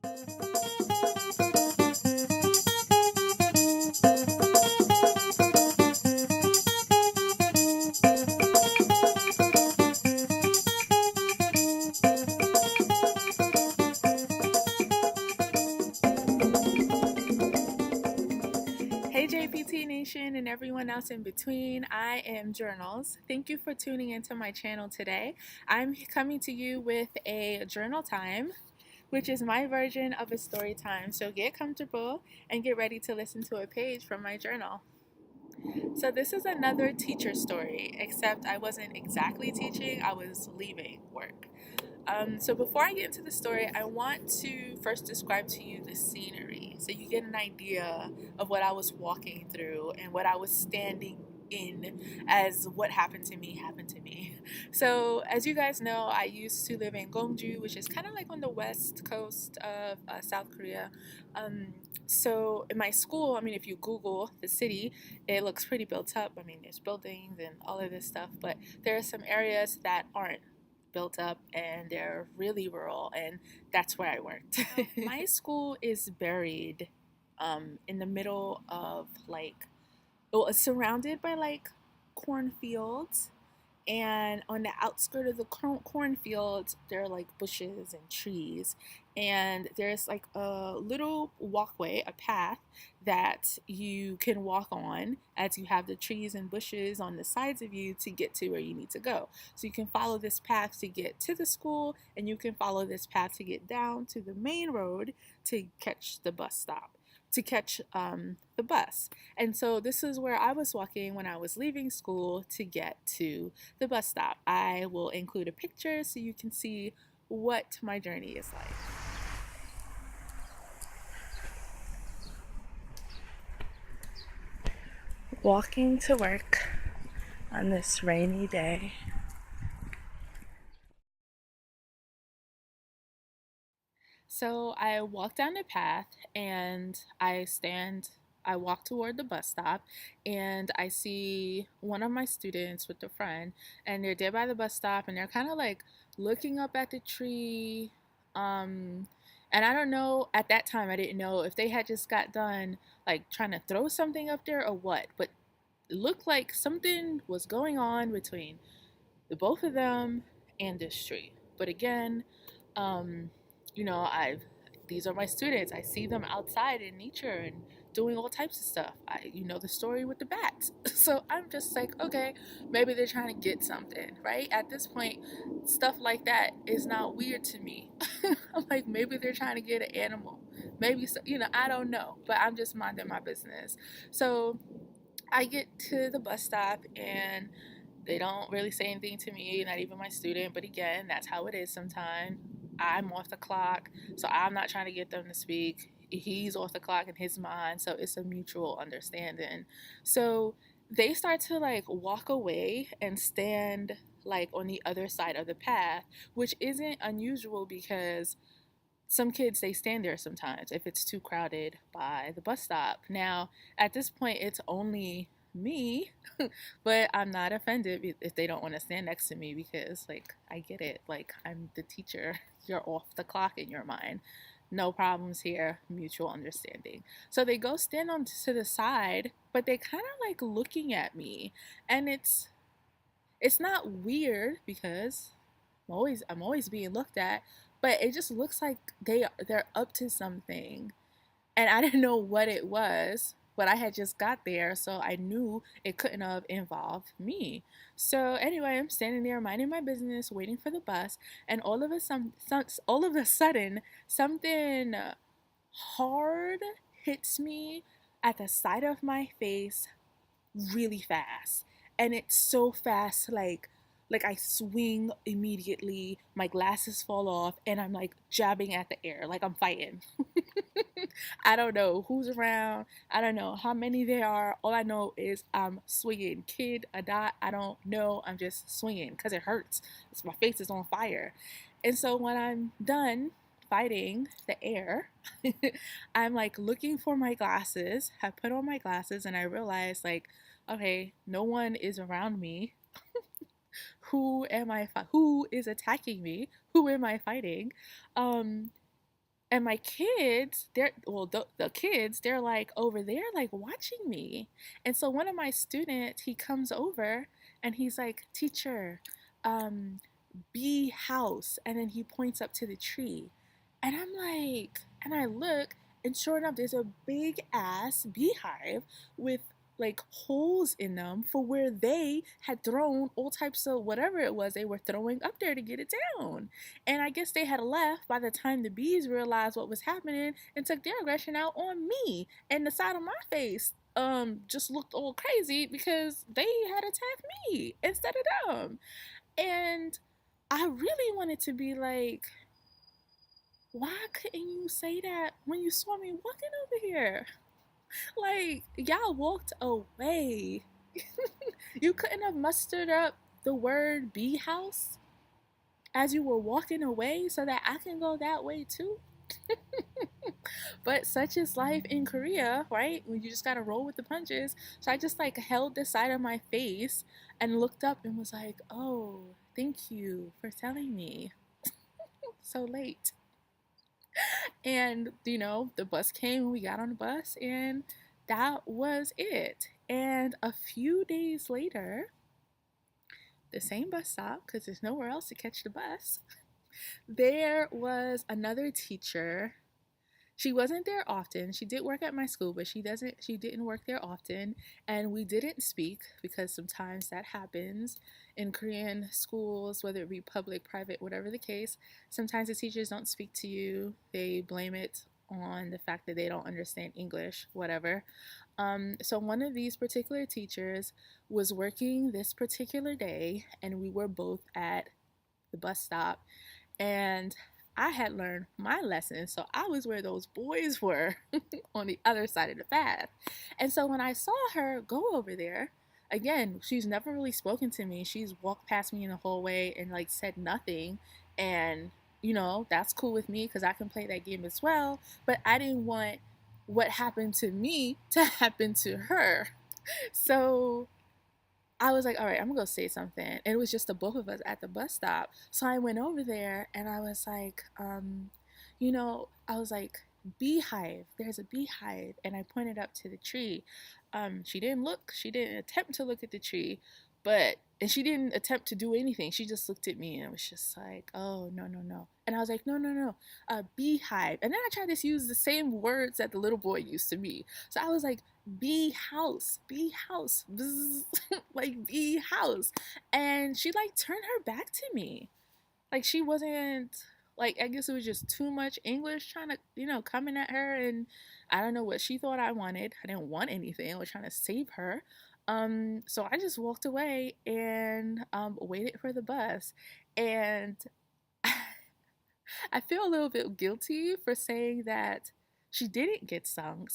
Hey JPTNation and everyone else in between, I am Journals. Thank you for tuning into my channel today. I'm coming to you with a journal time, which is my version of a story time. So get comfortable and get ready to listen to a page from my journal. So this is another teacher story, except I wasn't exactly teaching, I was leaving work. So before I get into the story, I want to first describe to you the scenery so you get an idea of what I was walking through and what I was standing in as what happened to me happened to me. So as you guys know, I used to live in Gongju, which is kind of like on the west coast of South Korea. So in my school, I mean, if you Google the city, it looks pretty built up. I mean, there's buildings and all of this stuff, but there are some areas that aren't built up and they're really rural, and that's where I worked. My school is buried in the middle of like, well, it's surrounded by like cornfields, and on the outskirt of the cornfields there are like bushes and trees, and there's like a little walkway, a path that you can walk on as you have the trees and bushes on the sides of you to get to where you need to go. So you can follow this path to get to the school, and you can follow this path to get down to the main road to catch the bus stop, to catch the bus. And so this is where I was walking when I was leaving school to get to the bus stop. I will include a picture so you can see what my journey is like. Walking to work on this rainy day. So I walk down the path and I walk toward the bus stop, and I see one of my students with a friend, and they're there by the bus stop, and they're kind of like looking up at the tree. And I don't know, at that time I didn't know if they had just got done like trying to throw something up there or what, but it looked like something was going on between the both of them and this tree. But again, um, I've these are my students. I see them outside in nature and doing all types of stuff. The story with the bats. So I'm just like, okay, maybe they're trying to get something, right? At this point, stuff like that is not weird to me. I'm like, maybe they're trying to get an animal. Maybe, so, I don't know, but I'm just minding my business. So I get to the bus stop and they don't really say anything to me, not even my student. But again, that's how it is sometimes. I'm off the clock, so I'm not trying to get them to speak. He's off the clock in his mind, so it's a mutual understanding. So they start to like walk away and stand like on the other side of the path, which isn't unusual because some kids, they stand there sometimes if it's too crowded by the bus stop. Now at this point it's only me, but I'm not offended if they don't want to stand next to me, because like I get it, like I'm the teacher. You're off the clock in your mind. No problems here, mutual understanding. So they go stand on to the side, but they kind of like looking at me, and it's not weird because I'm always being looked at, but it just looks like they're up to something. And I didn't know what it was, but I had just got there, so I knew it couldn't have involved me. So anyway, I'm standing there minding my business, waiting for the bus, and all of a sudden, something hard hits me at the side of my face really fast. And it's so fast, like I swing immediately, my glasses fall off, and I'm like jabbing at the air like I'm fighting. I don't know who's around, I don't know how many there are. All I know is I'm swinging, kid, a dot, I don't know. I'm just swinging because it hurts. My face is on fire. And so when I'm done fighting the air, I'm like looking for my glasses. I put on my glasses and I realize, like, okay, no one is around me. Who is attacking me? Who am I fighting? Um And my kids, the kids, they're like over there, like watching me. And so one of my students, he comes over and he's like, "Teacher, um, bee house," and then he points up to the tree. And I'm like, and I look, and sure enough, there's a big ass beehive with like holes in them for where they had thrown all types of whatever it was they were throwing up there to get it down. And I guess they had left by the time the bees realized what was happening and took their aggression out on me. And the side of my face just looked all crazy because they had attacked me instead of them. And I really wanted to be like, why couldn't you say that when you saw me walking over here? Like, y'all walked away. You couldn't have mustered up the word bee house as you were walking away so that I can go that way too? But such is life in Korea, right? When you just gotta roll with the punches. So I just like held the side of my face and looked up and was like, oh, thank you for telling me. So late. And, the bus came, we got on the bus, and that was it. And a few days later, the same bus stop, because there's nowhere else to catch the bus, there was another teacher. She wasn't there often. She did work at my school, but she didn't work there often, and we didn't speak because sometimes that happens in Korean schools, whether it be public, private, whatever the case. Sometimes the teachers don't speak to you. They blame it on the fact that they don't understand English, whatever. So one of these particular teachers was working this particular day, and we were both at the bus stop, and I had learned my lesson, so I was where those boys were on the other side of the path. And so when I saw her go over there, again, she's never really spoken to me. She's walked past me in the hallway and like said nothing. And, that's cool with me because I can play that game as well. But I didn't want what happened to me to happen to her. So I was like, all right, I'm gonna go say something. And it was just the both of us at the bus stop. So I went over there and I was like, I was like, beehive, there's a beehive. And I pointed up to the tree. She didn't look, she didn't attempt to look at the tree, and she didn't attempt to do anything. She just looked at me and was just like, oh, no, no, no. And I was like, no, no, no, beehive. And then I tried to use the same words that the little boy used to me. So I was like, bee house, bzz, like bee house. And she like turned her back to me. Like she wasn't, like, I guess it was just too much English trying to, coming at her. And I don't know what she thought I wanted. I didn't want anything. I was trying to save her. So I just walked away and waited for the bus. And I feel a little bit guilty for saying that she didn't get stung,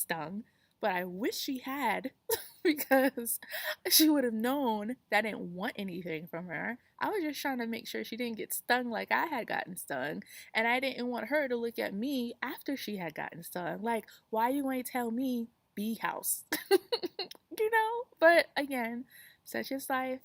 but I wish she had because she would have known that I didn't want anything from her. I was just trying to make sure she didn't get stung like I had gotten stung, and I didn't want her to look at me after she had gotten stung. Like, why you ain't tell me bee house? But again, such is life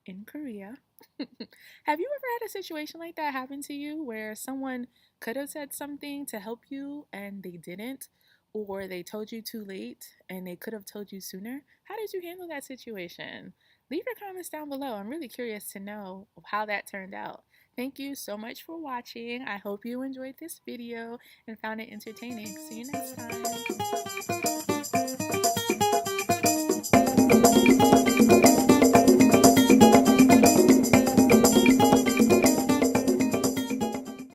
in Korea. Have you ever had a situation like that happen to you where someone could have said something to help you and they didn't, or they told you too late and they could have told you sooner? How did you handle that situation? Leave your comments down below. I'm really curious to know how that turned out. Thank you so much for watching. I hope you enjoyed this video and found it entertaining. See you next time.